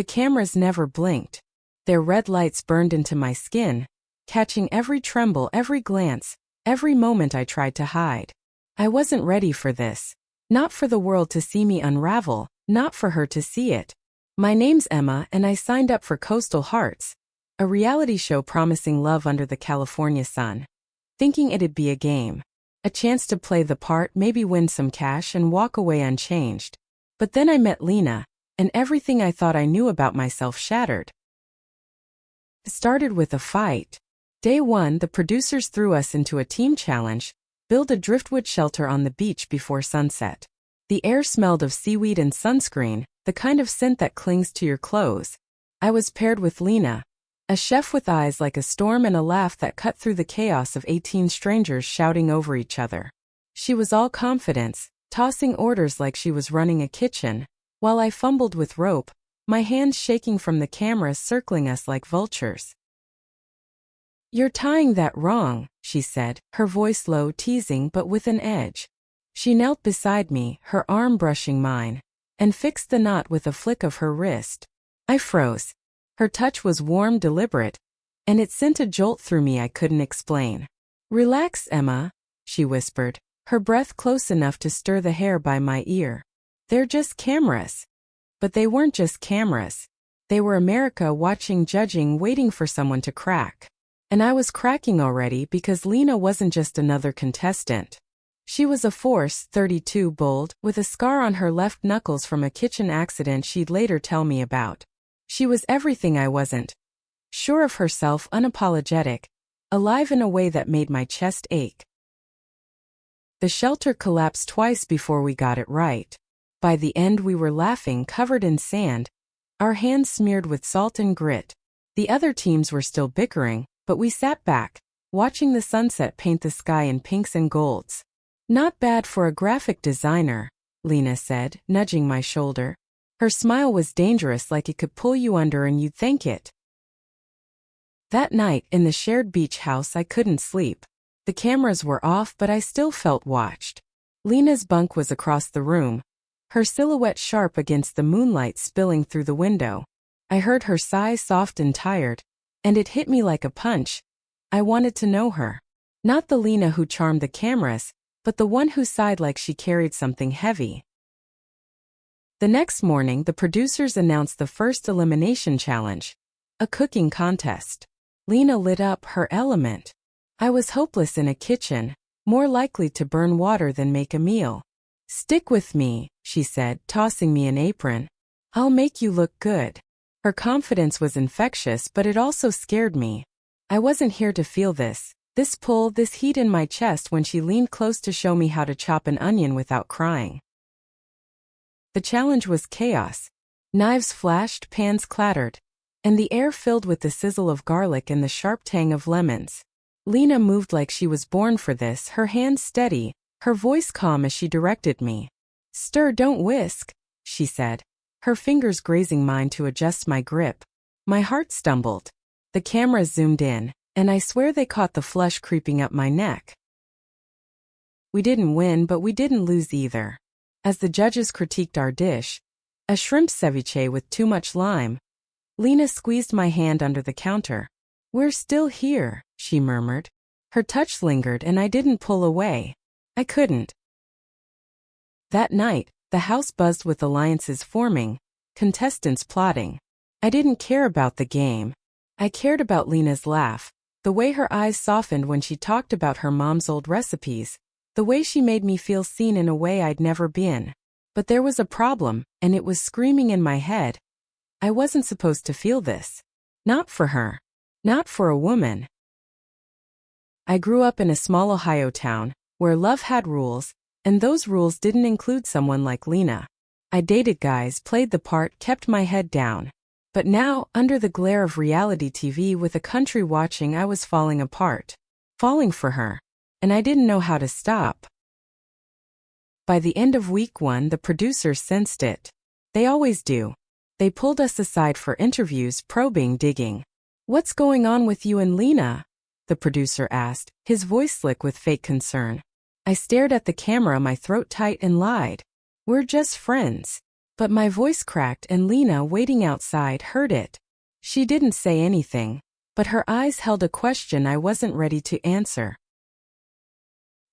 The cameras never blinked. Their red lights burned into my skin, catching every tremble, every glance, every moment I tried to hide. I wasn't ready for this. Not for the world to see me unravel, not for her to see it. My name's Emma and I signed up for Coastal Hearts, a reality show promising love under the California sun. Thinking it'd be a game. A chance to play the part, maybe win some cash and walk away unchanged. But then I met Lena, and everything I thought I knew about myself shattered. It started with a fight. Day 1, the producers threw us into a team challenge: build a driftwood shelter on the beach before sunset. The air smelled of seaweed and sunscreen, the kind of scent that clings to your clothes. I was paired with Lena, a chef with eyes like a storm and a laugh that cut through the chaos of 18 strangers shouting over each other. She was all confidence, tossing orders like she was running a kitchen, while I fumbled with rope, my hands shaking from the cameras circling us like vultures. "You're tying that wrong," she said, her voice low, teasing but with an edge. She knelt beside me, her arm brushing mine, and fixed the knot with a flick of her wrist. I froze. Her touch was warm, deliberate, and it sent a jolt through me I couldn't explain. "Relax, Emma," she whispered, her breath close enough to stir the hair by my ear. "They're just cameras." But they weren't just cameras. They were America watching, judging, waiting for someone to crack. And I was cracking already because Lena wasn't just another contestant. She was a force, 32, bold, with a scar on her left knuckles from a kitchen accident she'd later tell me about. She was everything I wasn't. Sure of herself, unapologetic, alive in a way that made my chest ache. The shelter collapsed twice before we got it right. By the end we were laughing, covered in sand, our hands smeared with salt and grit. The other teams were still bickering, but we sat back, watching the sunset paint the sky in pinks and golds. "Not bad for a graphic designer," Lena said, nudging my shoulder. Her smile was dangerous, like it could pull you under and you'd thank it. That night, in the shared beach house, I couldn't sleep. The cameras were off, but I still felt watched. Lena's bunk was across the room, her silhouette sharp against the moonlight spilling through the window. I heard her sigh, soft and tired, and it hit me like a punch. I wanted to know her. Not the Lena who charmed the cameras, but the one who sighed like she carried something heavy. The next morning, the producers announced the first elimination challenge, a cooking contest. Lena lit up, her element. I was hopeless in a kitchen, more likely to burn water than make a meal. "Stick with me," she said, tossing me an apron. "I'll make you look good." Her confidence was infectious, but it also scared me. I wasn't here to feel this pull, this heat in my chest when she leaned close to show me how to chop an onion without crying. The challenge was chaos. Knives flashed, pans clattered, and the air filled with the sizzle of garlic and the sharp tang of lemons. Lena moved like she was born for this, her hands steady, her voice calm as she directed me. "Stir, don't whisk," she said, her fingers grazing mine to adjust my grip. My heart stumbled. The cameras zoomed in, and I swear they caught the flush creeping up my neck. We didn't win, but we didn't lose either. As the judges critiqued our dish, a shrimp ceviche with too much lime, Lena squeezed my hand under the counter. "We're still here," she murmured. Her touch lingered and I didn't pull away. I couldn't. That night, the house buzzed with alliances forming, contestants plotting. I didn't care about the game. I cared about Lena's laugh, the way her eyes softened when she talked about her mom's old recipes, the way she made me feel seen in a way I'd never been. But there was a problem, and it was screaming in my head. I wasn't supposed to feel this. Not for her. Not for a woman. I grew up in a small Ohio town, where love had rules, and those rules didn't include someone like Lena. I dated guys, played the part, kept my head down. But now, under the glare of reality TV with a country watching, I was falling apart. Falling for her. And I didn't know how to stop. By the end of week 1, the producers sensed it. They always do. They pulled us aside for interviews, probing, digging. "What's going on with you and Lena?" the producer asked, his voice slick with fake concern. I stared at the camera, my throat tight, and lied. "We're just friends." But my voice cracked and Lena, waiting outside, heard it. She didn't say anything, but her eyes held a question I wasn't ready to answer.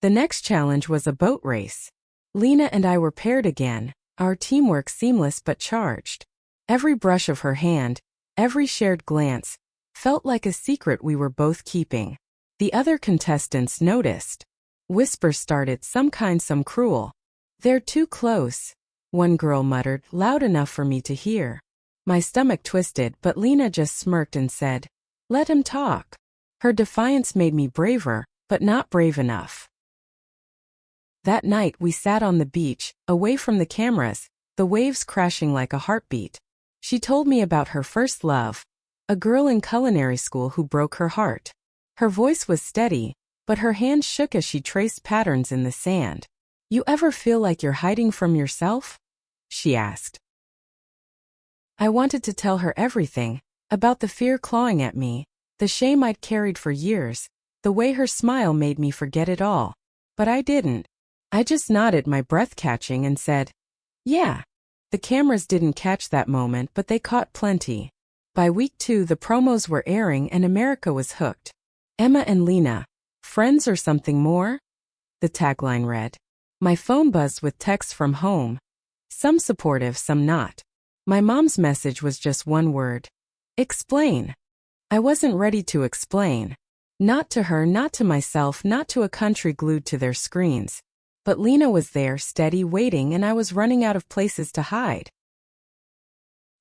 The next challenge was a boat race. Lena and I were paired again, our teamwork seamless but charged. Every brush of her hand, every shared glance, felt like a secret we were both keeping. The other contestants noticed. Whispers started, some kind, some cruel. "They're too close," one girl muttered, loud enough for me to hear. My stomach twisted, but Lena just smirked and said, "Let him talk." Her defiance made me braver, but not brave enough. That night we sat on the beach, away from the cameras, the waves crashing like a heartbeat. She told me about her first love, a girl in culinary school who broke her heart. Her voice was steady, but her hands shook as she traced patterns in the sand. "You ever feel like you're hiding from yourself?" she asked. I wanted to tell her everything, about the fear clawing at me, the shame I'd carried for years, the way her smile made me forget it all. But I didn't. I just nodded, my breath catching, and said, "Yeah." The cameras didn't catch that moment, but they caught plenty. By week 2, the promos were airing and America was hooked. "Emma and Lena, friends or something more?" the tagline read. My phone buzzed with texts from home. Some supportive, some not. My mom's message was just one word: explain. I wasn't ready to explain. Not to her, not to myself, not to a country glued to their screens. But Lena was there, steady, waiting, and I was running out of places to hide.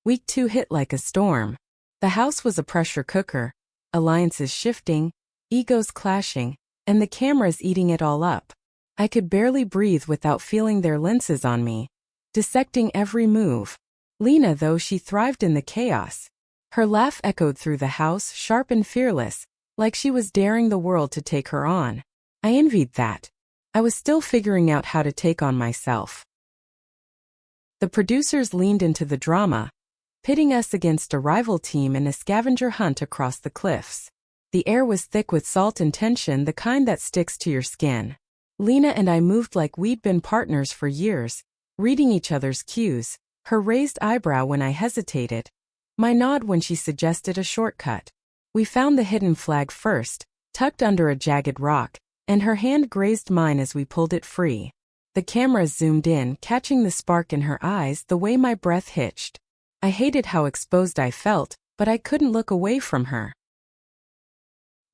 Week 2 hit like a storm. The house was a pressure cooker, alliances shifting, egos clashing, and the cameras eating it all up. I could barely breathe without feeling their lenses on me, dissecting every move. Lena, though, she thrived in the chaos. Her laugh echoed through the house, sharp and fearless, like she was daring the world to take her on. I envied that. I was still figuring out how to take on myself. The producers leaned into the drama, pitting us against a rival team in a scavenger hunt across the cliffs. The air was thick with salt and tension, the kind that sticks to your skin. Lena and I moved like we'd been partners for years, reading each other's cues, her raised eyebrow when I hesitated, my nod when she suggested a shortcut. We found the hidden flag first, tucked under a jagged rock, and her hand grazed mine as we pulled it free. The cameras zoomed in, catching the spark in her eyes, the way my breath hitched. I hated how exposed I felt, but I couldn't look away from her.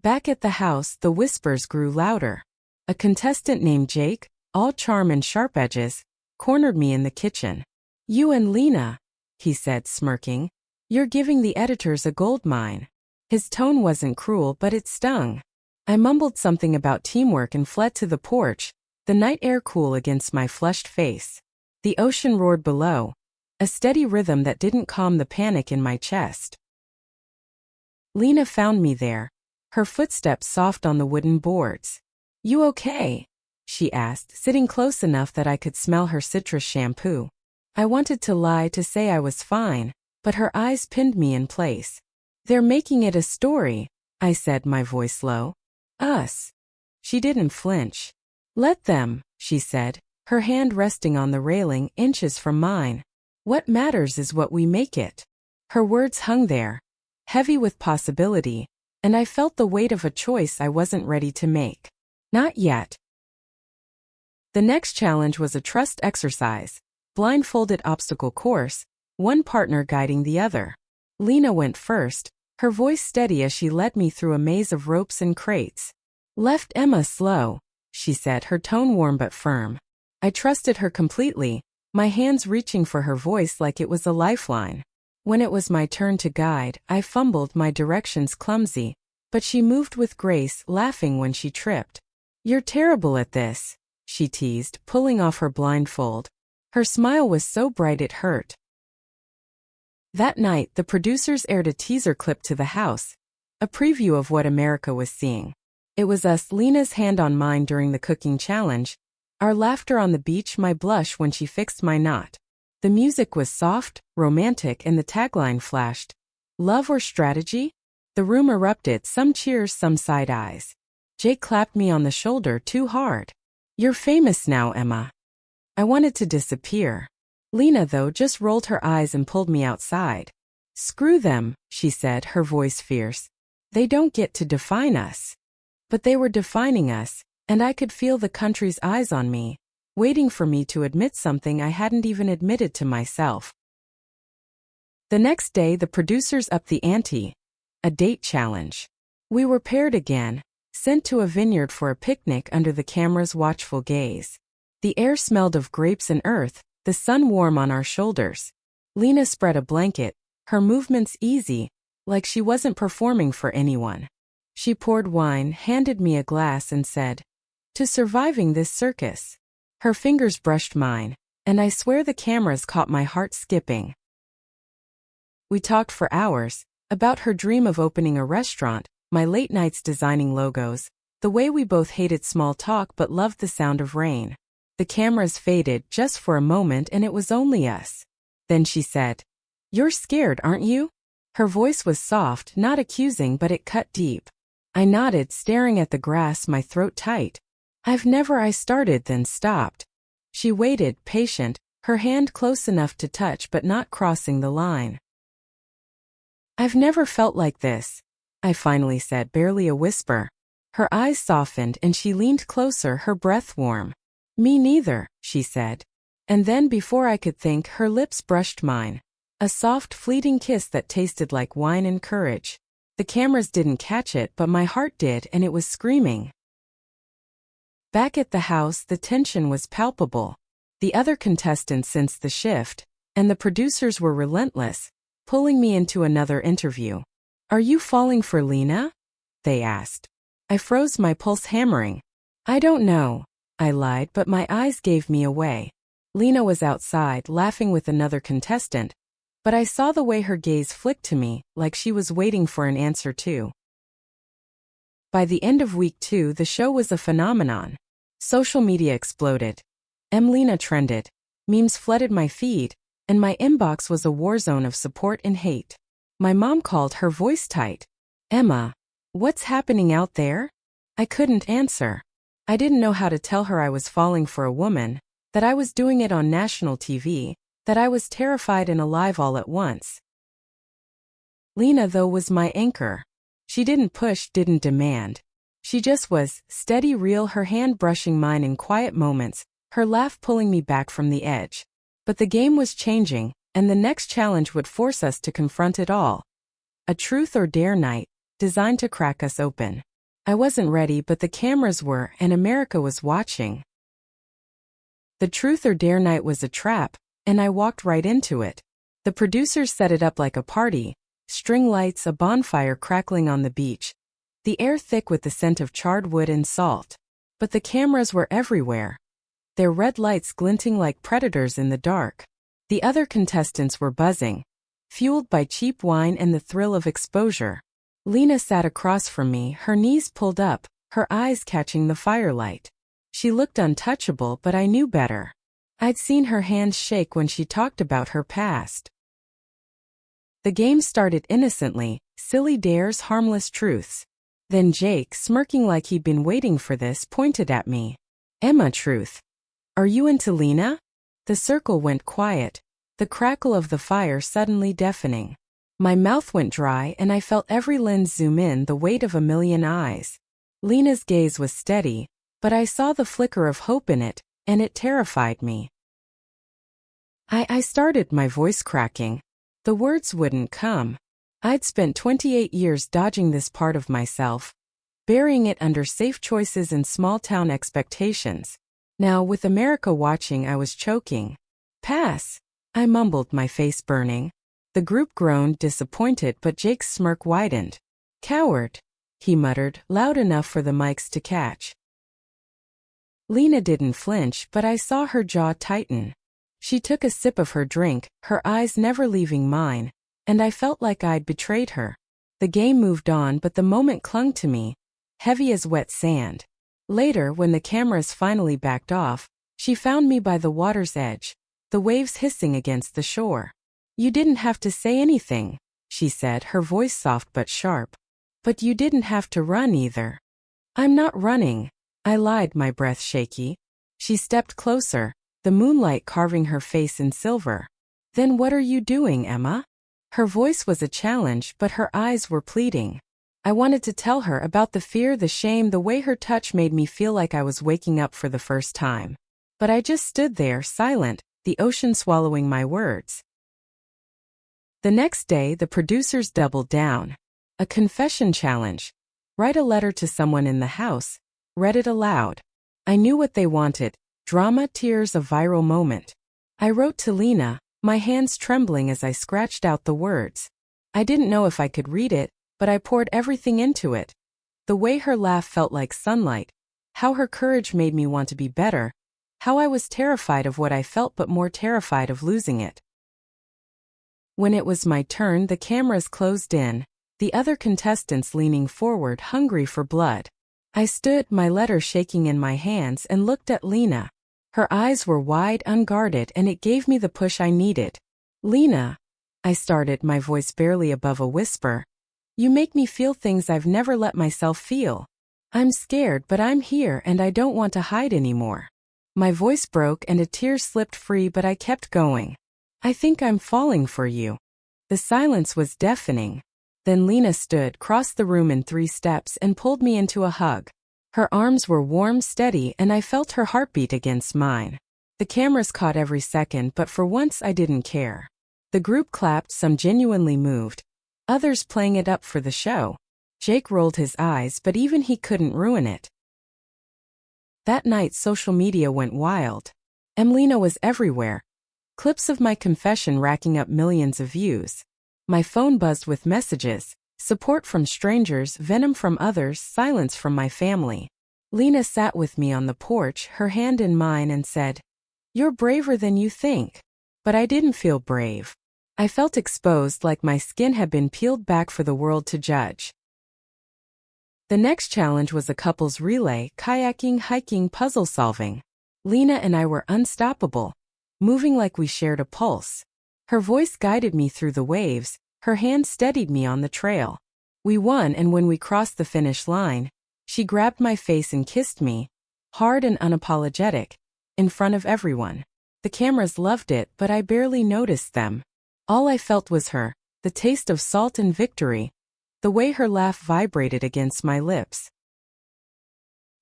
Back at the house, the whispers grew louder. A contestant named Jake, all charm and sharp edges, cornered me in the kitchen. "You and Lena," he said, smirking. "You're giving the editors a gold mine." His tone wasn't cruel, but it stung. I mumbled something about teamwork and fled to the porch, the night air cool against my flushed face. The ocean roared below, a steady rhythm that didn't calm the panic in my chest. Lena found me there, her footsteps soft on the wooden boards. "You okay?" she asked, sitting close enough that I could smell her citrus shampoo. I wanted to lie, to say I was fine, but her eyes pinned me in place. "They're making it a story," I said, my voice low. "Us." She didn't flinch. "Let them," she said, her hand resting on the railing, inches from mine. "What matters is what we make it." Her words hung there, heavy with possibility, and I felt the weight of a choice I wasn't ready to make. Not yet. The next challenge was a trust exercise, blindfolded obstacle course, one partner guiding the other. Lena went first, her voice steady as she led me through a maze of ropes and crates. "Left Emma slow," she said, her tone warm but firm. I trusted her completely, my hands reaching for her voice like it was a lifeline. When it was my turn to guide, I fumbled, my directions clumsy, but she moved with grace, laughing when she tripped. "You're terrible at this," she teased, pulling off her blindfold. Her smile was so bright it hurt. That night, the producers aired a teaser clip to the house, a preview of what America was seeing. It was us, Lena's hand on mine during the cooking challenge, our laughter on the beach, my blush when she fixed my knot. The music was soft, romantic, and the tagline flashed, "Love or strategy?" The room erupted, some cheers, some side eyes. Jake clapped me on the shoulder too hard. "You're famous now, Emma." I wanted to disappear. Lena, though, just rolled her eyes and pulled me outside. Screw them, she said, her voice fierce. They don't get to define us. But they were defining us, and I could feel the country's eyes on me, waiting for me to admit something I hadn't even admitted to myself. The next day, the producers upped the ante. A date challenge. We were paired again, sent to a vineyard for a picnic under the camera's watchful gaze. The air smelled of grapes and earth, the sun warm on our shoulders. Lena spread a blanket, her movements easy, like she wasn't performing for anyone. She poured wine, handed me a glass and said, "To surviving this circus." Her fingers brushed mine, and I swear the cameras caught my heart skipping. We talked for hours, about her dream of opening a restaurant, my late nights designing logos, the way we both hated small talk but loved the sound of rain. The cameras faded just for a moment and it was only us. Then she said, "You're scared, aren't you?" Her voice was soft, not accusing, but it cut deep. I nodded, staring at the grass, my throat tight. I started, then stopped. She waited, patient, her hand close enough to touch but not crossing the line. "I've never felt like this," I finally said, barely a whisper. Her eyes softened and she leaned closer, her breath warm. "Me neither," she said. And then before I could think, her lips brushed mine. A soft, fleeting kiss that tasted like wine and courage. The cameras didn't catch it, but my heart did, and it was screaming. Back at the house, the tension was palpable. The other contestants sensed the shift, and the producers were relentless, pulling me into another interview. "Are you falling for Lena?" they asked. I froze, my pulse hammering. "I don't know," I lied, but my eyes gave me away. Lena was outside, laughing with another contestant, but I saw the way her gaze flicked to me, like she was waiting for an answer too. By the end of week 2, the show was a phenomenon. Social media exploded. Lena trended. Memes flooded my feed, and my inbox was a war zone of support and hate. My mom called, her voice tight. "Emma, what's happening out there?" I couldn't answer. I didn't know how to tell her I was falling for a woman, that I was doing it on national TV, that I was terrified and alive all at once. Lena, though, was my anchor. She didn't push, didn't demand. She just was, steady, real, her hand brushing mine in quiet moments, her laugh pulling me back from the edge. But the game was changing, and the next challenge would force us to confront it all. A truth or dare night, designed to crack us open. I wasn't ready, but the cameras were, and America was watching. The truth or dare night was a trap, and I walked right into it. The producers set it up like a party, string lights, a bonfire crackling on the beach, the air thick with the scent of charred wood and salt. But the cameras were everywhere, their red lights glinting like predators in the dark. The other contestants were buzzing, fueled by cheap wine and the thrill of exposure. Lena sat across from me, her knees pulled up, her eyes catching the firelight. She looked untouchable, but I knew better. I'd seen her hands shake when she talked about her past. The game started innocently, silly dares, harmless truths. Then Jake, smirking like he'd been waiting for this, pointed at me. "Emma, truth. Are you into Lena?" The circle went quiet, the crackle of the fire suddenly deafening. My mouth went dry and I felt every lens zoom in, the weight of a million eyes. Lena's gaze was steady, but I saw the flicker of hope in it, and it terrified me. I started, my voice cracking. The words wouldn't come. I'd spent 28 years dodging this part of myself, burying it under safe choices and small-town expectations. Now, with America watching, I was choking. "Pass," I mumbled, my face burning. The group groaned, disappointed, but Jake's smirk widened. "Coward," he muttered, loud enough for the mics to catch. Lena didn't flinch, but I saw her jaw tighten. She took a sip of her drink, her eyes never leaving mine, and I felt like I'd betrayed her. The game moved on, but the moment clung to me, heavy as wet sand. Later, when the cameras finally backed off, she found me by the water's edge, the waves hissing against the shore. "You didn't have to say anything," she said, her voice soft but sharp. "But you didn't have to run either." "I'm not running," I lied, my breath shaky. She stepped closer, the moonlight carving her face in silver. "Then what are you doing, Emma?" Her voice was a challenge, but her eyes were pleading. I wanted to tell her about the fear, the shame, the way her touch made me feel like I was waking up for the first time. But I just stood there, silent, the ocean swallowing my words. The next day, the producers doubled down. A confession challenge. Write a letter to someone in the house. Read it aloud. I knew what they wanted. Drama, tears, a viral moment. I wrote to Lena, my hands trembling as I scratched out the words. I didn't know if I could read it, but I poured everything into it. The way her laugh felt like sunlight. How her courage made me want to be better. How I was terrified of what I felt but more terrified of losing it. When it was my turn, the cameras closed in, the other contestants leaning forward, hungry for blood. I stood, my letter shaking in my hands, and looked at Lena. Her eyes were wide, unguarded, and it gave me the push I needed. "Lena," I started, my voice barely above a whisper. "You make me feel things I've never let myself feel. I'm scared, but I'm here and I don't want to hide anymore." My voice broke and a tear slipped free, but I kept going. "I think I'm falling for you." The silence was deafening. Then Lena stood, crossed the room in 3 steps, and pulled me into a hug. Her arms were warm, steady, and I felt her heartbeat against mine. The cameras caught every second, but for once I didn't care. The group clapped, some genuinely moved, others playing it up for the show. Jake rolled his eyes, but even he couldn't ruin it. That night social media went wild. Lena was everywhere. Clips of my confession racking up millions of views. My phone buzzed with messages. Support from strangers, venom from others, silence from my family. Lena sat with me on the porch, her hand in mine, and said, "You're braver than you think." But I didn't feel brave. I felt exposed, like my skin had been peeled back for the world to judge. The next challenge was a couples relay, kayaking, hiking, puzzle solving. Lena and I were unstoppable, moving like we shared a pulse. Her voice guided me through the waves. Her hand steadied me on the trail. We won, and when we crossed the finish line, she grabbed my face and kissed me, hard and unapologetic, in front of everyone. The cameras loved it, but I barely noticed them. All I felt was her, the taste of salt and victory, the way her laugh vibrated against my lips.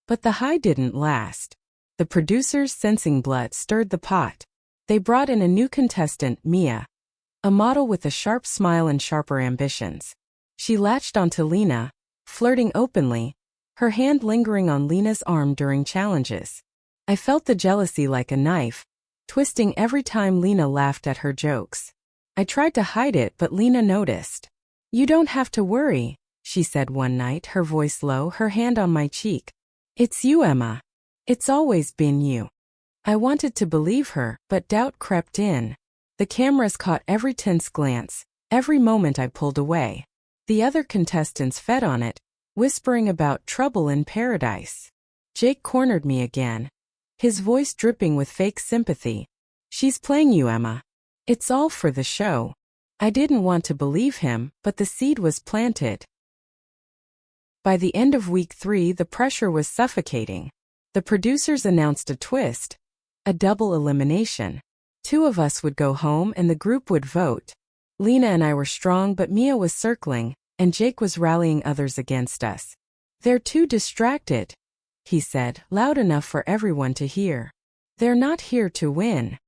But the high didn't last. The producers, sensing blood, stirred the pot. They brought in a new contestant, Mia. A model with a sharp smile and sharper ambitions. She latched onto Lena, flirting openly, her hand lingering on Lena's arm during challenges. I felt the jealousy like a knife, twisting every time Lena laughed at her jokes. I tried to hide it, but Lena noticed. "You don't have to worry," she said one night, her voice low, her hand on my cheek. "It's you, Emma. It's always been you." I wanted to believe her, but doubt crept in. The cameras caught every tense glance, every moment I pulled away. The other contestants fed on it, whispering about trouble in paradise. Jake cornered me again, his voice dripping with fake sympathy. "She's playing you, Emma. It's all for the show." I didn't want to believe him, but the seed was planted. By the end of week 3, the pressure was suffocating. The producers announced a twist, a double elimination. 2 of us would go home and the group would vote. Lena and I were strong, but Mia was circling, and Jake was rallying others against us. "They're too distracted," he said, loud enough for everyone to hear. "They're not here to win."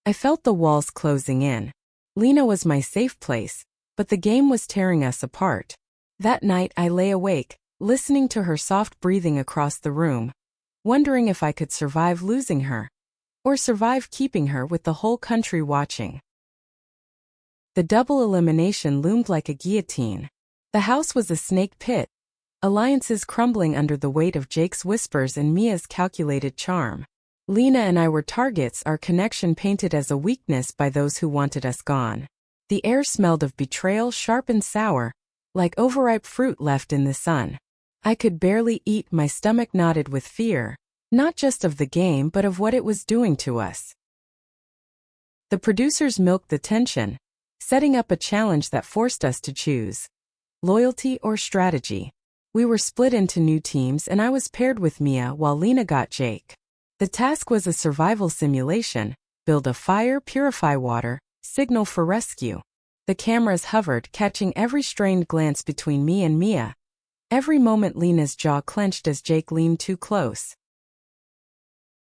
I felt the walls closing in. Lena was my safe place, but the game was tearing us apart. That night I lay awake, listening to her soft breathing across the room, wondering if I could survive losing her, or survive keeping her with the whole country watching. The double elimination loomed like a guillotine. The house was a snake pit, alliances crumbling under the weight of Jake's whispers and Mia's calculated charm. Lena and I were targets, our connection painted as a weakness by those who wanted us gone. The air smelled of betrayal, sharp and sour, like overripe fruit left in the sun. I could barely eat, my stomach knotted with fear, not just of the game but of what it was doing to us. The producers milked the tension, setting up a challenge that forced us to choose loyalty or strategy. We were split into new teams and I was paired with Mia while Lena got Jake. The task was a survival simulation: build a fire, purify water, signal for rescue. The cameras hovered, catching every strained glance between me and Mia. Every moment Lena's jaw clenched as Jake leaned too close.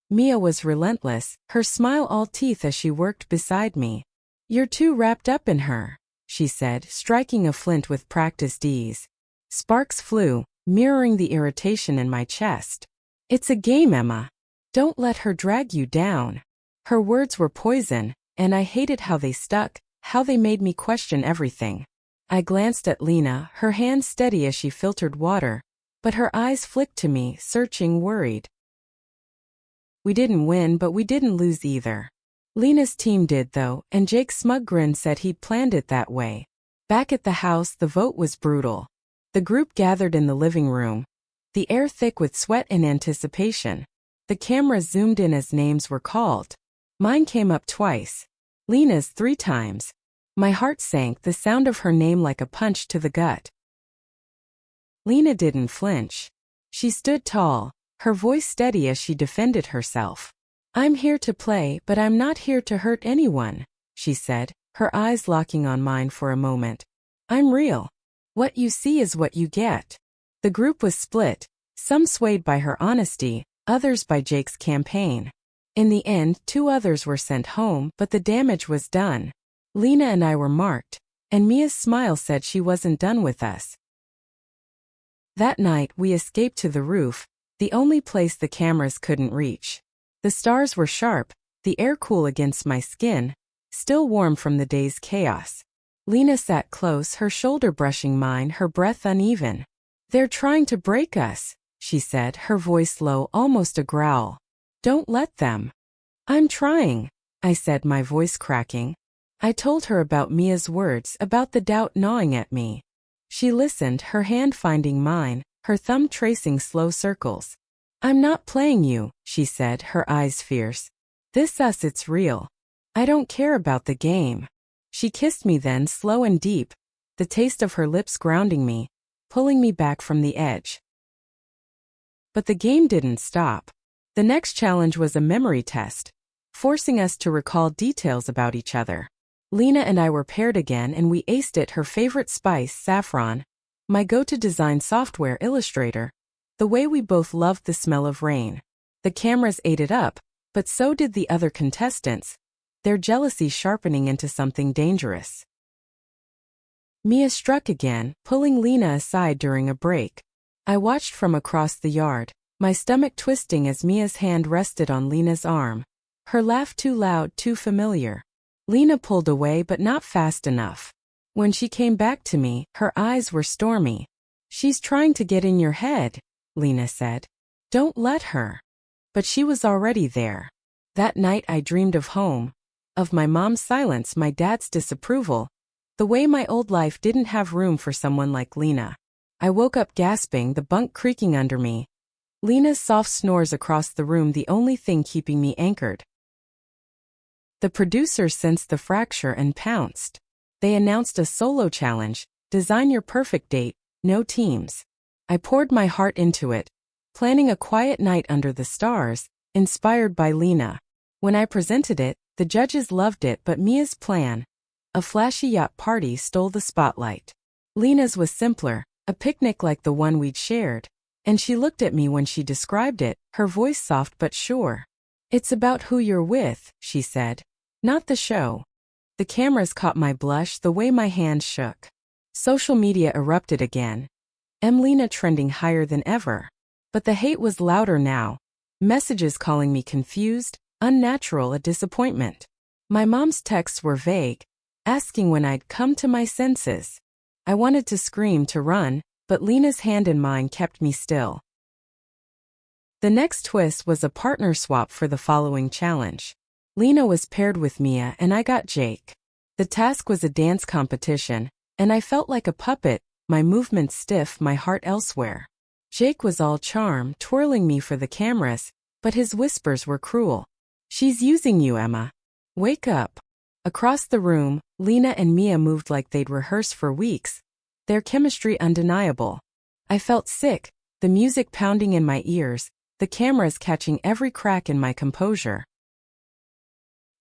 Mia was relentless, her smile all teeth as she worked beside me. "You're too wrapped up in her," she said, striking a flint with practiced ease. Sparks flew, mirroring the irritation in my chest. "It's a game, Emma. Don't let her drag you down." Her words were poison, and I hated how they stuck, how they made me question everything. I glanced at Lena, her hand steady as she filtered water, but her eyes flicked to me, searching, worried. We didn't win, but we didn't lose either. Lena's team did, though, and Jake's smug grin said he'd planned it that way. Back at the house, the vote was brutal. The group gathered in the living room, the air thick with sweat and anticipation. The cameras zoomed in as names were called. Mine came up twice. Lena's 3 times. My heart sank, the sound of her name like a punch to the gut. Lena didn't flinch. She stood tall, her voice steady as she defended herself. "I'm here to play, but I'm not here to hurt anyone," she said, her eyes locking on mine for a moment. "I'm real. What you see is what you get." The group was split, some swayed by her honesty, others by Jake's campaign. In the end, 2 others were sent home, but the damage was done. Lena and I were marked, and Mia's smile said she wasn't done with us. That night, we escaped to the roof, the only place the cameras couldn't reach. The stars were sharp, the air cool against my skin, still warm from the day's chaos. Lena sat close, her shoulder brushing mine, her breath uneven. "They're trying to break us," she said, her voice low, almost a growl. "Don't let them." "I'm trying," I said, my voice cracking. I told her about Mia's words, about the doubt gnawing at me. She listened, her hand finding mine, her thumb tracing slow circles. "I'm not playing you," she said, her eyes fierce. "This us, it's real. I don't care about the game." She kissed me then, slow and deep, the taste of her lips grounding me, pulling me back from the edge. But the game didn't stop. The next challenge was a memory test, forcing us to recall details about each other. Lena and I were paired again, and we aced it. Her favorite spice, saffron, my go-to design software, Illustrator. The way we both loved the smell of rain. The cameras ate it up, but so did the other contestants, their jealousy sharpening into something dangerous. Mia struck again, pulling Lena aside during a break. I watched from across the yard, my stomach twisting as Mia's hand rested on Lena's arm. Her laugh too loud, too familiar. Lena pulled away, but not fast enough. When she came back to me, her eyes were stormy. "She's trying to get in your head," Lena said. "Don't let her." But she was already there. That night I dreamed of home, of my mom's silence, my dad's disapproval, the way my old life didn't have room for someone like Lena. I woke up gasping, the bunk creaking under me. Lena's soft snores across the room, the only thing keeping me anchored. The producers sensed the fracture and pounced. They announced a solo challenge: design your perfect date, no teams. I poured my heart into it, planning a quiet night under the stars, inspired by Lena. When I presented it, the judges loved it, but Mia's plan, a flashy yacht party, stole the spotlight. Lena's was simpler, a picnic like the one we'd shared, and she looked at me when she described it, her voice soft but sure. "It's about who you're with," she said, "not the show." The cameras caught my blush, the way my hands shook. Social media erupted again. Lena trending higher than ever. But the hate was louder now. Messages calling me confused, unnatural, a disappointment. My mom's texts were vague, asking when I'd come to my senses. I wanted to scream, to run, but Lena's hand in mine kept me still. The next twist was a partner swap for the following challenge. Lena was paired with Mia and I got Jake. The task was a dance competition, and I felt like a puppet, my movements stiff, my heart elsewhere. Jake was all charm, twirling me for the cameras, but his whispers were cruel. "She's using you, Emma. Wake up." Across the room, Lena and Mia moved like they'd rehearsed for weeks, their chemistry undeniable. I felt sick, the music pounding in my ears, the cameras catching every crack in my composure.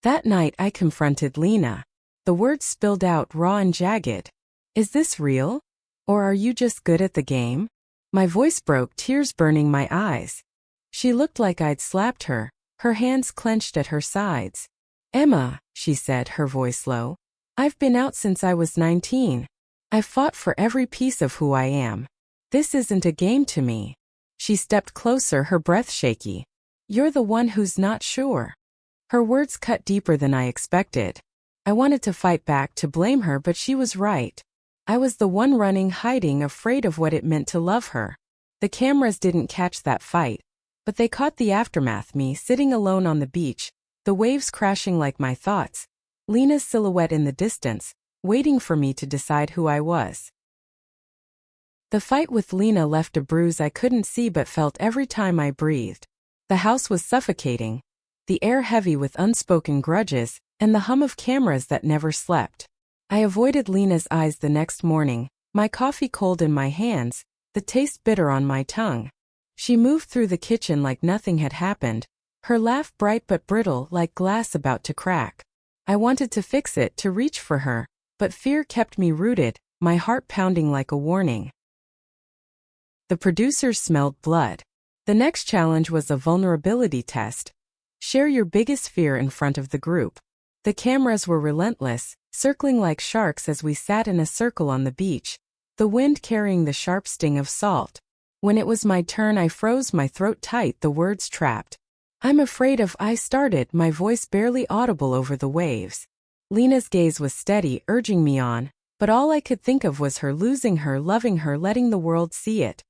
That night I confronted Lena. The words spilled out raw and jagged. "Is this real? Or are you just good at the game?" My voice broke, tears burning my eyes. She looked like I'd slapped her, her hands clenched at her sides. "Emma," she said, her voice low, "I've been out since I was 19. I've fought for every piece of who I am. This isn't a game to me." She stepped closer, her breath shaky. "You're the one who's not sure." Her words cut deeper than I expected. I wanted to fight back, to blame her, but she was right. I was the one running, hiding, afraid of what it meant to love her. The cameras didn't catch that fight, but they caught the aftermath, me sitting alone on the beach, the waves crashing like my thoughts, Lena's silhouette in the distance, waiting for me to decide who I was. The fight with Lena left a bruise I couldn't see but felt every time I breathed. The house was suffocating, the air heavy with unspoken grudges, and the hum of cameras that never slept. I avoided Lena's eyes the next morning, my coffee cold in my hands, the taste bitter on my tongue. She moved through the kitchen like nothing had happened, her laugh bright but brittle like glass about to crack. I wanted to fix it, to reach for her, but fear kept me rooted, my heart pounding like a warning. The producers smelled blood. The next challenge was a vulnerability test. Share your biggest fear in front of the group. The cameras were relentless, circling like sharks as we sat in a circle on the beach, the wind carrying the sharp sting of salt. When it was my turn, I froze, my throat tight, the words trapped. "I'm afraid of," I started, my voice barely audible over the waves. Lena's gaze was steady, urging me on, but all I could think of was her, losing her, loving her, letting the world see it.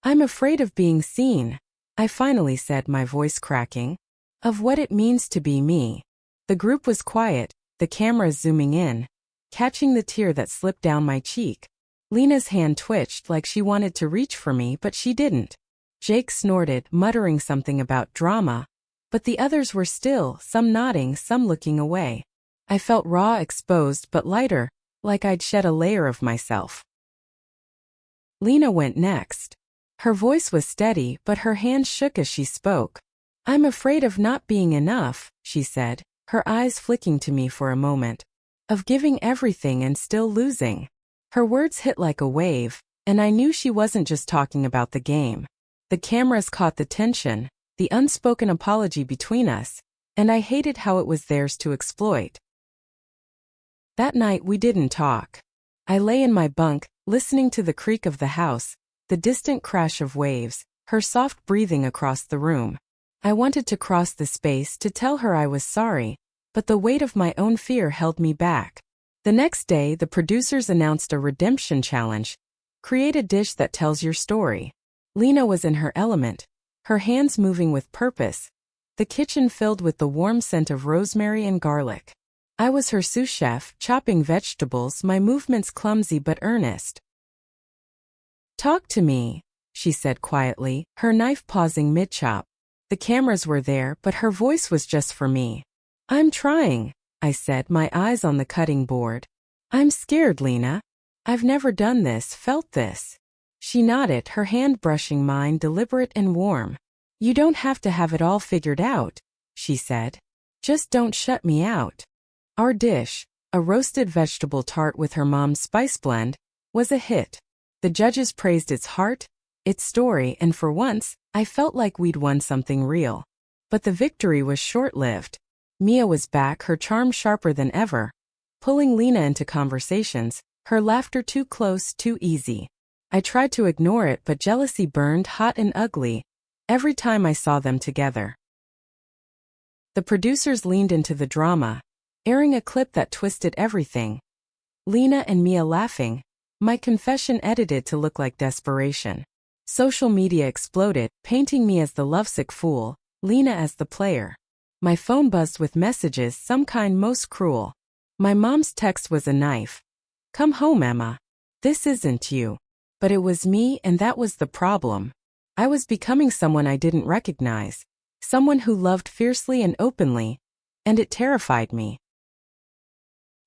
"I'm afraid of being seen," I finally said, my voice cracking. "Of what it means to be me." The group was quiet, the cameras zooming in, catching the tear that slipped down my cheek. Lena's hand twitched like she wanted to reach for me, but she didn't. Jake snorted, muttering something about drama, but the others were still, some nodding, some looking away. I felt raw, exposed, but lighter, like I'd shed a layer of myself. Lena went next. Her voice was steady, but her hands shook as she spoke. "I'm afraid of not being enough," she said, her eyes flicking to me for a moment. "Of giving everything and still losing." Her words hit like a wave, and I knew she wasn't just talking about the game. The cameras caught the tension, the unspoken apology between us, and I hated how it was theirs to exploit. That night we didn't talk. I lay in my bunk, listening to the creak of the house, the distant crash of waves, her soft breathing across the room. I wanted to cross the space to tell her I was sorry, but the weight of my own fear held me back. The next day, the producers announced a redemption challenge. Create a dish that tells your story. Lena was in her element, her hands moving with purpose, the kitchen filled with the warm scent of rosemary and garlic. I was her sous chef, chopping vegetables, my movements clumsy but earnest. "Talk to me," she said quietly, her knife pausing mid-chop. The cameras were there, but her voice was just for me. "I'm trying," I said, my eyes on the cutting board. "I'm scared, Lena. I've never done this, felt this." She nodded, her hand brushing mine, deliberate and warm. "You don't have to have it all figured out," she said. "Just don't shut me out." Our dish, a roasted vegetable tart with her mom's spice blend, was a hit. The judges praised its heart, its story, and for once, I felt like we'd won something real. But the victory was short-lived. Mia was back, her charm sharper than ever, pulling Lena into conversations, her laughter too close, too easy. I tried to ignore it, but jealousy burned hot and ugly every time I saw them together. The producers leaned into the drama, airing a clip that twisted everything. Lena and Mia laughing, my confession edited to look like desperation. Social media exploded, painting me as the lovesick fool, Lena as the player. My phone buzzed with messages, some kind most cruel. My mom's text was a knife. "Come home, Emma. This isn't you." But it was me, and that was the problem. I was becoming someone I didn't recognize, someone who loved fiercely and openly, and it terrified me.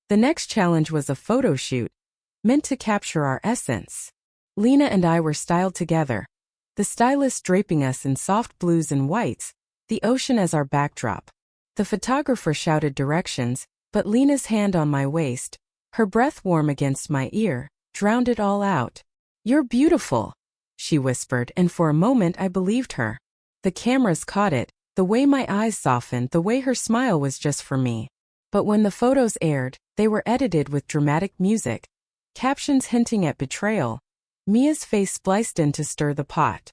The next challenge was a photo shoot, meant to capture our essence. Lena and I were styled together, the stylist draping us in soft blues and whites, the ocean as our backdrop. The photographer shouted directions, but Lena's hand on my waist, her breath warm against my ear, drowned it all out. "You're beautiful," she whispered, and for a moment I believed her. The cameras caught it, the way my eyes softened, the way her smile was just for me. But when the photos aired, they were edited with dramatic music, captions hinting at betrayal, Mia's face spliced in to stir the pot.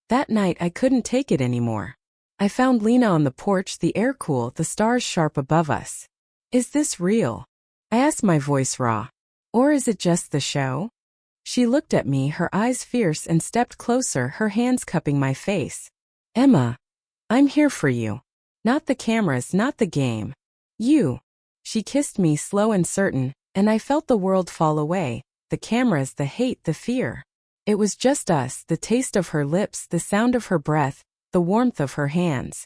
That night I couldn't take it anymore. I found Lena on the porch, the air cool, the stars sharp above us. "Is this real?" I asked, my voice raw. "Or is it just the show?" She looked at me, her eyes fierce, and stepped closer, her hands cupping my face. "Emma, I'm here for you. Not the cameras, not the game. You." She kissed me, slow and certain, and I felt the world fall away, the cameras, the hate, the fear. It was just us, the taste of her lips, the sound of her breath, the warmth of her hands.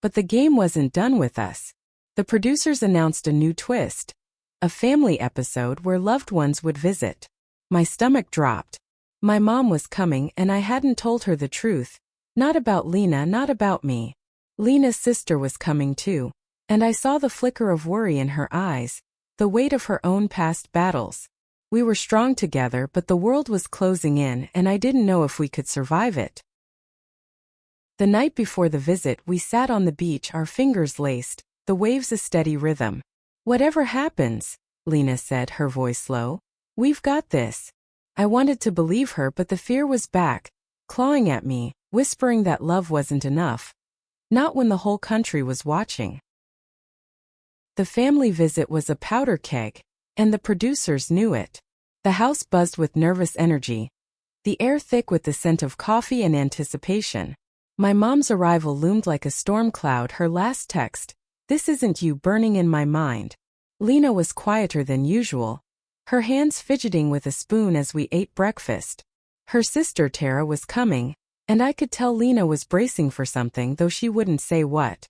But the game wasn't done with us. The producers announced a new twist. A family episode where loved ones would visit. My stomach dropped. My mom was coming, and I hadn't told her the truth. Not about Lena, not about me. Lena's sister was coming too, and I saw the flicker of worry in her eyes, the weight of her own past battles. We were strong together, but the world was closing in, and I didn't know if we could survive it. The night before the visit, we sat on the beach, our fingers laced, the waves a steady rhythm. "Whatever happens," Lena said, her voice low, "we've got this." I wanted to believe her, but the fear was back, clawing at me, whispering that love wasn't enough. Not when the whole country was watching. The family visit was a powder keg, and the producers knew it. The house buzzed with nervous energy, the air thick with the scent of coffee and anticipation. My mom's arrival loomed like a storm cloud, her last text, "This isn't you," burning in my mind. Lena was quieter than usual, her hands fidgeting with a spoon as we ate breakfast. Her sister Tara was coming, and I could tell Lena was bracing for something, though she wouldn't say what.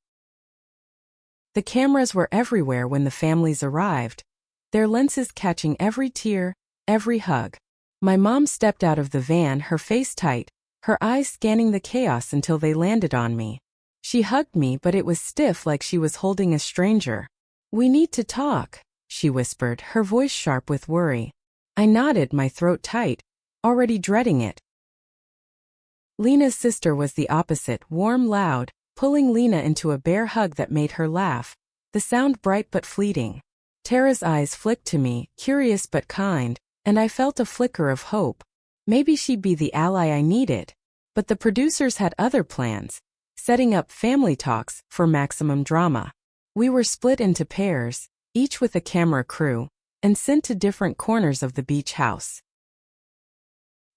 The cameras were everywhere when the families arrived, their lenses catching every tear, every hug. My mom stepped out of the van, her face tight, her eyes scanning the chaos until they landed on me. She hugged me, but it was stiff, like she was holding a stranger. "We need to talk," she whispered, her voice sharp with worry. I nodded, my throat tight, already dreading it. Lena's sister was the opposite, warm, loud, pulling Lena into a bear hug that made her laugh, the sound bright but fleeting. Tara's eyes flicked to me, curious but kind, and I felt a flicker of hope. Maybe she'd be the ally I needed. But the producers had other plans, setting up family talks for maximum drama. We were split into pairs, each with a camera crew, and sent to different corners of the beach house.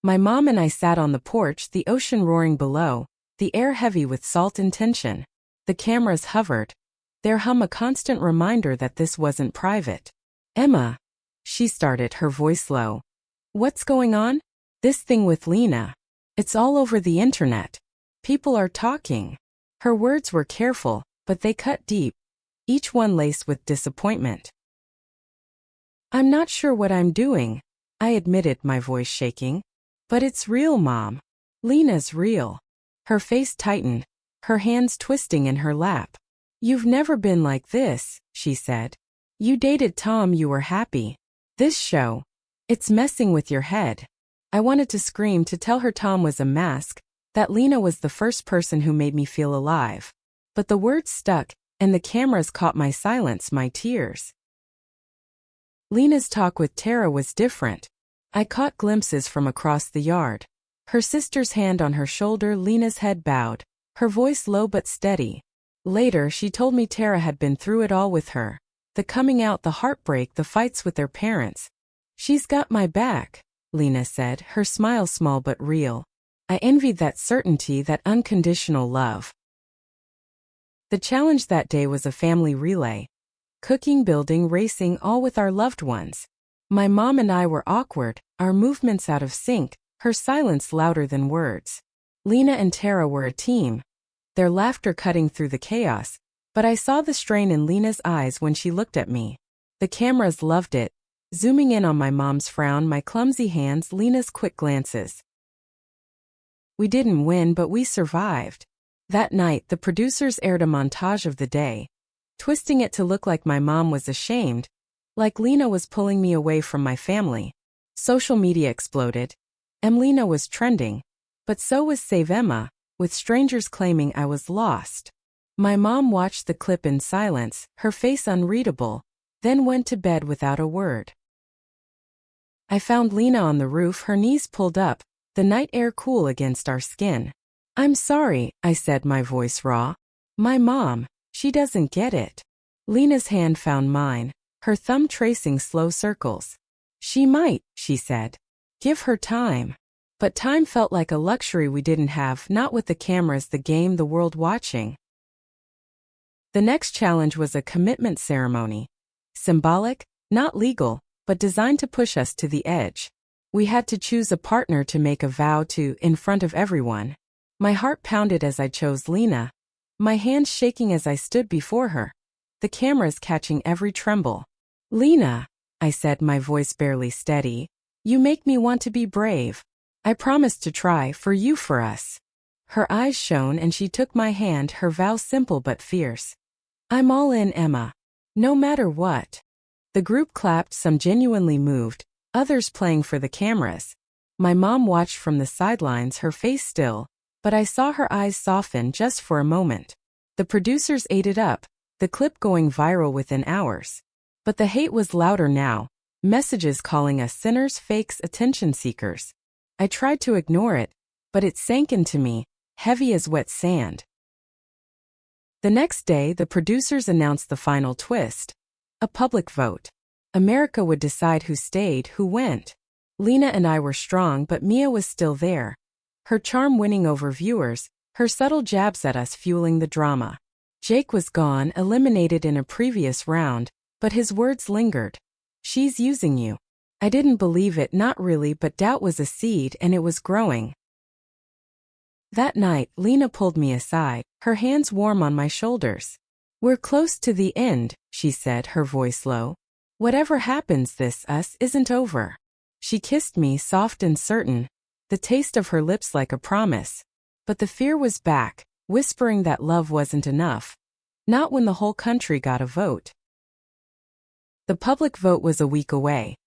My mom and I sat on the porch, the ocean roaring below, the air heavy with salt and tension. The cameras hovered, their hum a constant reminder that this wasn't private. "Emma," she started, her voice low. "What's going on?" "This thing with Lena. It's all over the internet. People are talking." Her words were careful, but they cut deep, each one laced with disappointment. "I'm not sure what I'm doing," I admitted, my voice shaking. "But it's real, Mom. Lena's real." Her face tightened, her hands twisting in her lap. "You've never been like this," she said. "You dated Tom, you were happy. This show, it's messing with your head." I wanted to scream, to tell her Tom was a mask, that Lena was the first person who made me feel alive. But the words stuck, and the cameras caught my silence, my tears. Lena's talk with Tara was different. I caught glimpses from across the yard. Her sister's hand on her shoulder, Lena's head bowed, her voice low but steady. Later, she told me Tara had been through it all with her. The coming out, the heartbreak, the fights with their parents. "She's got my back," Lena said, her smile small but real. I envied that certainty, that unconditional love. The challenge that day was a family relay. Cooking, building, racing, all with our loved ones. My mom and I were awkward, our movements out of sync, her silence louder than words. Lena and Tara were a team, their laughter cutting through the chaos, but I saw the strain in Lena's eyes when she looked at me. The cameras loved it, zooming in on my mom's frown, my clumsy hands, Lena's quick glances. We didn't win, but we survived. That night, the producers aired a montage of the day, twisting it to look like my mom was ashamed, like Lena was pulling me away from my family. Social media exploded. Lena was trending, but so was Save Emma, with strangers claiming I was lost. My mom watched the clip in silence, her face unreadable, then went to bed without a word. I found Lena on the roof, her knees pulled up, the night air cool against our skin. "I'm sorry," I said, my voice raw. "My mom, she doesn't get it." Lena's hand found mine, her thumb tracing slow circles. "She might," she said. "Give her time." But time felt like a luxury we didn't have, not with the cameras, the game, the world watching. The next challenge was a commitment ceremony. Symbolic, not legal, but designed to push us to the edge. We had to choose a partner to make a vow to, in front of everyone. My heart pounded as I chose Lena, my hands shaking as I stood before her, the cameras catching every tremble. "Lena," I said, my voice barely steady, "you make me want to be brave. I promise to try, for you, for us." Her eyes shone and she took my hand, her vow simple but fierce. "I'm all in, Emma. No matter what." The group clapped, some genuinely moved, others playing for the cameras. My mom watched from the sidelines, her face still, but I saw her eyes soften just for a moment. The producers ate it up, the clip going viral within hours. But the hate was louder now, messages calling us sinners, fakes, attention seekers. I tried to ignore it, but it sank into me, heavy as wet sand. The next day, the producers announced the final twist. A public vote. America would decide who stayed, who went. Lena and I were strong, but Mia was still there. Her charm winning over viewers, her subtle jabs at us fueling the drama. Jake was gone, eliminated in a previous round, but his words lingered. "She's using you." I didn't believe it, not really, but doubt was a seed and it was growing. That night, Lena pulled me aside, her hands warm on my shoulders. "We're close to the end," she said, her voice low. "Whatever happens, us isn't over." She kissed me, soft and certain, the taste of her lips like a promise. But the fear was back, whispering that love wasn't enough. Not when the whole country got a vote. The public vote was a week away,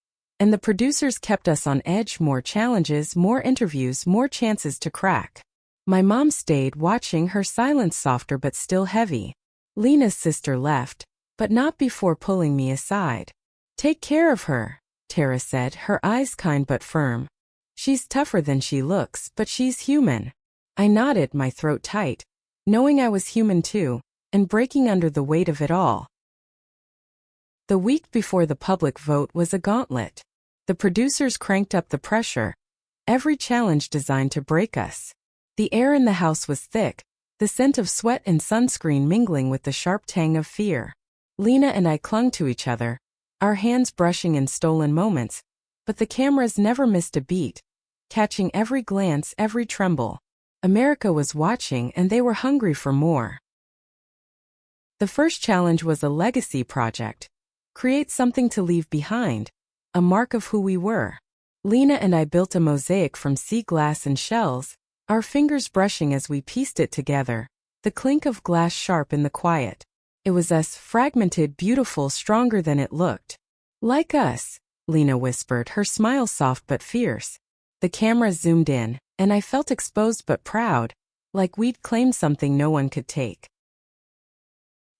and the producers kept us on edge. More challenges, more interviews, more chances to crack. My mom stayed, watching, her silence softer but still heavy. Lena's sister left, but not before pulling me aside. "Take care of her," Tara said, her eyes kind but firm. "She's tougher than she looks, but she's human." I nodded, my throat tight, knowing I was human too, and breaking under the weight of it all. The week before the public vote was a gauntlet. The producers cranked up the pressure, every challenge designed to break us. The air in the house was thick, the scent of sweat and sunscreen mingling with the sharp tang of fear. Lena and I clung to each other, our hands brushing in stolen moments, but the cameras never missed a beat, catching every glance, every tremble. America was watching and they were hungry for more. The first challenge was a legacy project. Create something to leave behind, a mark of who we were. Lena and I built a mosaic from sea glass and shells, our fingers brushing as we pieced it together, the clink of glass sharp in the quiet. It was us, fragmented, beautiful, stronger than it looked. "Like us," Lena whispered, her smile soft but fierce. The camera zoomed in, and I felt exposed but proud, like we'd claimed something no one could take.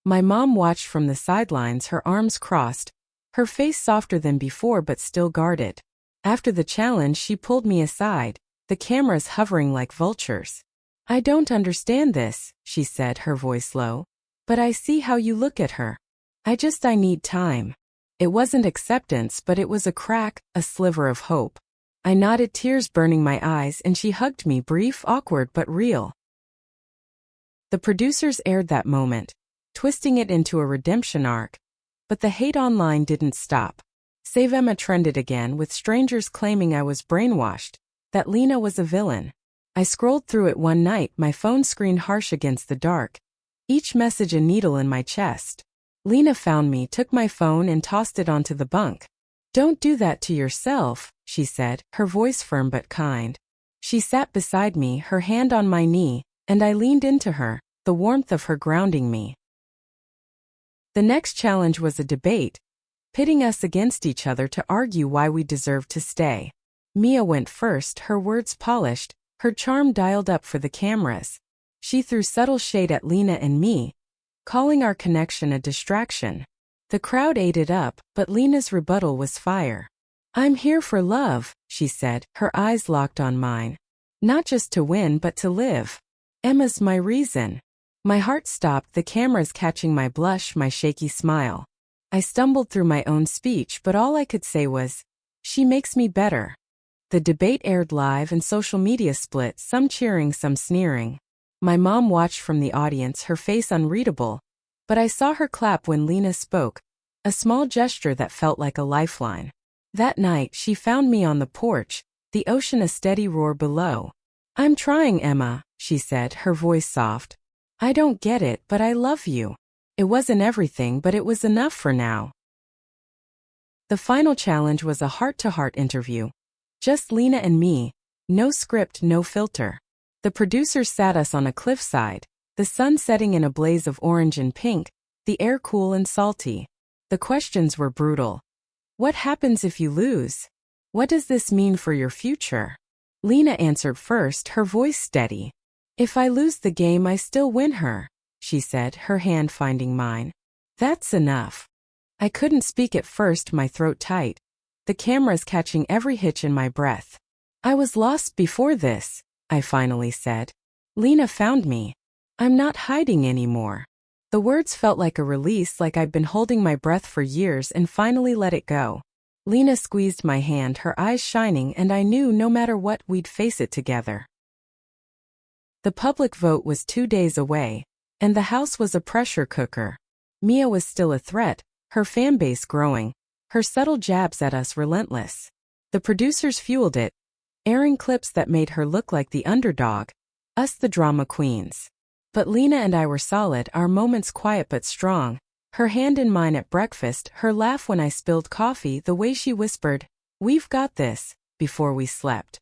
My mom watched from the sidelines, her arms crossed, her face softer than before but still guarded. After the challenge, she pulled me aside, the cameras hovering like vultures. "I don't understand this," she said, her voice low. "But I see how you look at her. I need time." It wasn't acceptance, but it was a crack, a sliver of hope. I nodded, tears burning my eyes, and she hugged me, brief, awkward, but real. The producers aired that moment, twisting it into a redemption arc. But the hate online didn't stop. Save Emma trended again, with strangers claiming I was brainwashed, that Lena was a villain. I scrolled through it one night, my phone screen harsh against the dark, each message a needle in my chest. Lena found me, took my phone and tossed it onto the bunk. "Don't do that to yourself," she said, her voice firm but kind. She sat beside me, her hand on my knee, and I leaned into her, the warmth of her grounding me. The next challenge was a debate, pitting us against each other to argue why we deserved to stay. Mia went first, her words polished, her charm dialed up for the cameras. She threw subtle shade at Lena and me, calling our connection a distraction. The crowd ate it up, but Lena's rebuttal was fire. "I'm here for love," she said, her eyes locked on mine. "Not just to win but to live. Emma's my reason." My heart stopped, the cameras catching my blush, my shaky smile. I stumbled through my own speech, but all I could say was, "She makes me better." The debate aired live and social media split, some cheering, some sneering. My mom watched from the audience, her face unreadable, but I saw her clap when Lena spoke, a small gesture that felt like a lifeline. That night, she found me on the porch, the ocean a steady roar below. "I'm trying, Emma," she said, her voice soft. "I don't get it, but I love you." It wasn't everything, but it was enough for now. The final challenge was a heart-to-heart interview. Just Lena and me, no script, no filter. The producers sat us on a cliffside, the sun setting in a blaze of orange and pink, the air cool and salty. The questions were brutal. What happens if you lose? What does this mean for your future? Lena answered first, her voice steady. "If I lose the game, I still win her," she said, her hand finding mine. "That's enough." I couldn't speak at first, my throat tight, the cameras catching every hitch in my breath. "I was lost before this," I finally said. "Lena found me. I'm not hiding anymore." The words felt like a release, like I'd been holding my breath for years and finally let it go. Lena squeezed my hand, her eyes shining, and I knew no matter what, we'd face it together. The public vote was 2 days away, and the house was a pressure cooker. Mia was still a threat, her fanbase growing, her subtle jabs at us relentless. The producers fueled it, airing clips that made her look like the underdog, us the drama queens. But Lena and I were solid, our moments quiet but strong. Her hand in mine at breakfast, her laugh when I spilled coffee, the way she whispered, "We've got this," before we slept.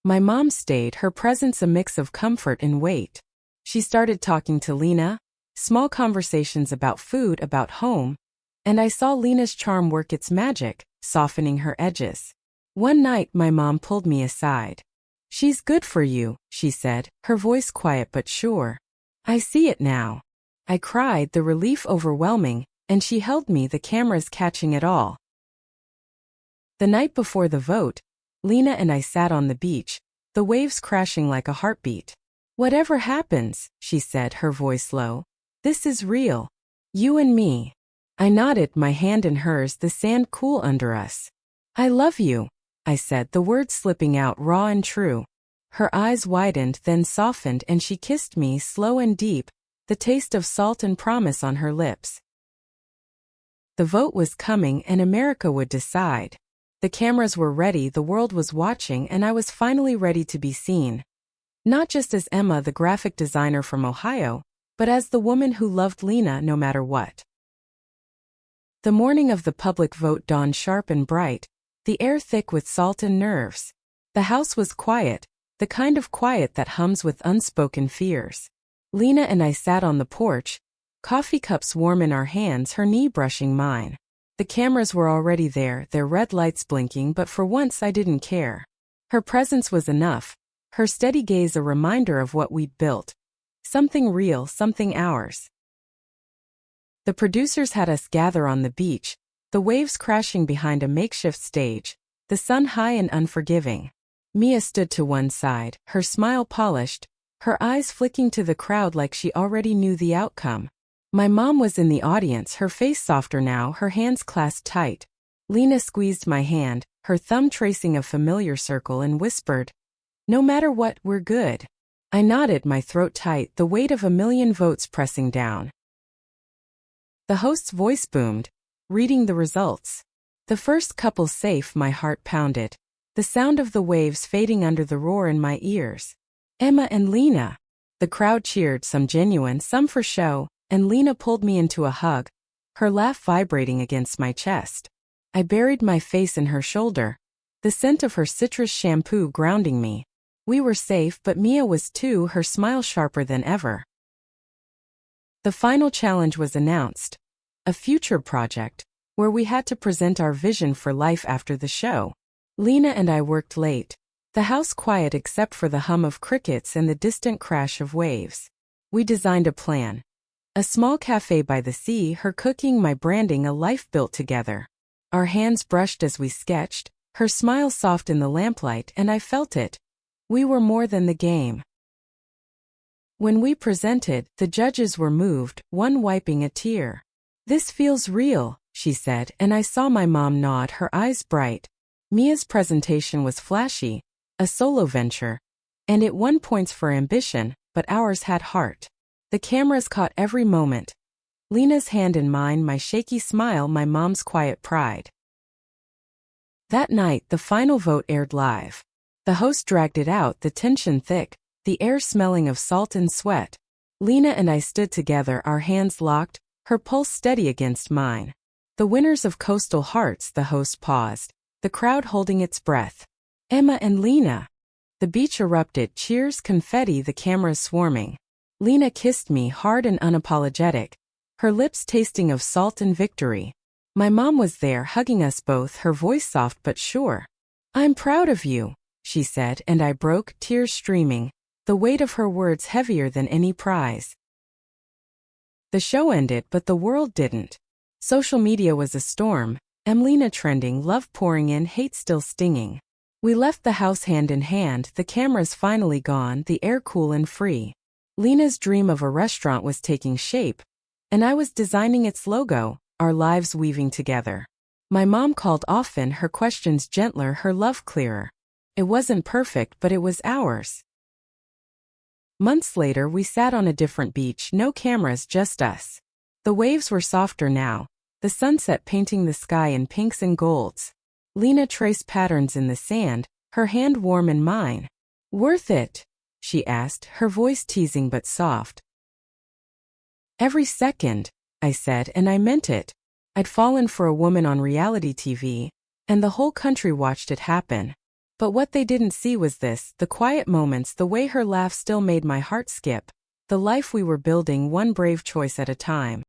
My mom stayed, her presence a mix of comfort and weight. She started talking to Lena, small conversations about food, about home, and I saw Lena's charm work its magic, softening her edges. One night my mom pulled me aside. "She's good for you," she said, her voice quiet but sure. "I see it now." I cried, the relief overwhelming, and she held me, the cameras catching it all. The night before the vote, Lena and I sat on the beach, the waves crashing like a heartbeat. "Whatever happens," she said, her voice low, "this is real. You and me." I nodded, my hand in hers, the sand cool under us. "I love you," I said, the words slipping out raw and true. Her eyes widened, then softened, and she kissed me, slow and deep, the taste of salt and promise on her lips. The vote was coming, and America would decide. The cameras were ready, the world was watching, and I was finally ready to be seen. Not just as Emma, the graphic designer from Ohio, but as the woman who loved Lena no matter what. The morning of the public vote dawned sharp and bright, the air thick with salt and nerves. The house was quiet, the kind of quiet that hums with unspoken fears. Lena and I sat on the porch, coffee cups warm in our hands, her knee brushing mine. The cameras were already there, their red lights blinking, but for once I didn't care. Her presence was enough, her steady gaze a reminder of what we'd built. Something real, something ours. The producers had us gather on the beach, the waves crashing behind a makeshift stage, the sun high and unforgiving. Mia stood to one side, her smile polished, her eyes flicking to the crowd like she already knew the outcome. My mom was in the audience, her face softer now, her hands clasped tight. Lena squeezed my hand, her thumb tracing a familiar circle, and whispered, "No matter what, we're good." I nodded, my throat tight, the weight of a million votes pressing down. The host's voice boomed, reading the results. The first couple safe, my heart pounded. The sound of the waves fading under the roar in my ears. Emma and Lena. The crowd cheered, some genuine, some for show, and Lena pulled me into a hug, her laugh vibrating against my chest. I buried my face in her shoulder, the scent of her citrus shampoo grounding me. We were safe, but Mia was too, her smile sharper than ever. The final challenge was announced. A future project, where we had to present our vision for life after the show. Lena and I worked late, the house quiet except for the hum of crickets and the distant crash of waves. We designed a plan. A small cafe by the sea, her cooking, my branding, a life built together. Our hands brushed as we sketched, her smile soft in the lamplight, and I felt it. We were more than the game. When we presented, the judges were moved, one wiping a tear. "This feels real," she said, and I saw my mom nod, her eyes bright. Mia's presentation was flashy, a solo venture, and it won points for ambition, but ours had heart. The cameras caught every moment. Lena's hand in mine, my shaky smile, my mom's quiet pride. That night, the final vote aired live. The host dragged it out, the tension thick, the air smelling of salt and sweat. Lena and I stood together, our hands locked, her pulse steady against mine. "The winners of Coastal Hearts," the host paused, the crowd holding its breath. "Emma and Lena." The beach erupted, cheers, confetti, the cameras swarming. Lena kissed me hard and unapologetic, her lips tasting of salt and victory. My mom was there, hugging us both, her voice soft but sure. "I'm proud of you," she said, and I broke, tears streaming, the weight of her words heavier than any prize. The show ended, but the world didn't. Social media was a storm, Lena trending, love pouring in, hate still stinging. We left the house hand in hand, the cameras finally gone, the air cool and free. Lena's dream of a restaurant was taking shape, and I was designing its logo, our lives weaving together. My mom called often, her questions gentler, her love clearer. It wasn't perfect, but it was ours. Months later, we sat on a different beach, no cameras, just us. The waves were softer now, the sunset painting the sky in pinks and golds. Lena traced patterns in the sand, her hand warm in mine. "Worth it?" she asked, her voice teasing but soft. "Every second," I said, and I meant it. I'd fallen for a woman on reality TV, and the whole country watched it happen. But what they didn't see was this, the quiet moments, the way her laugh still made my heart skip, the life we were building one brave choice at a time.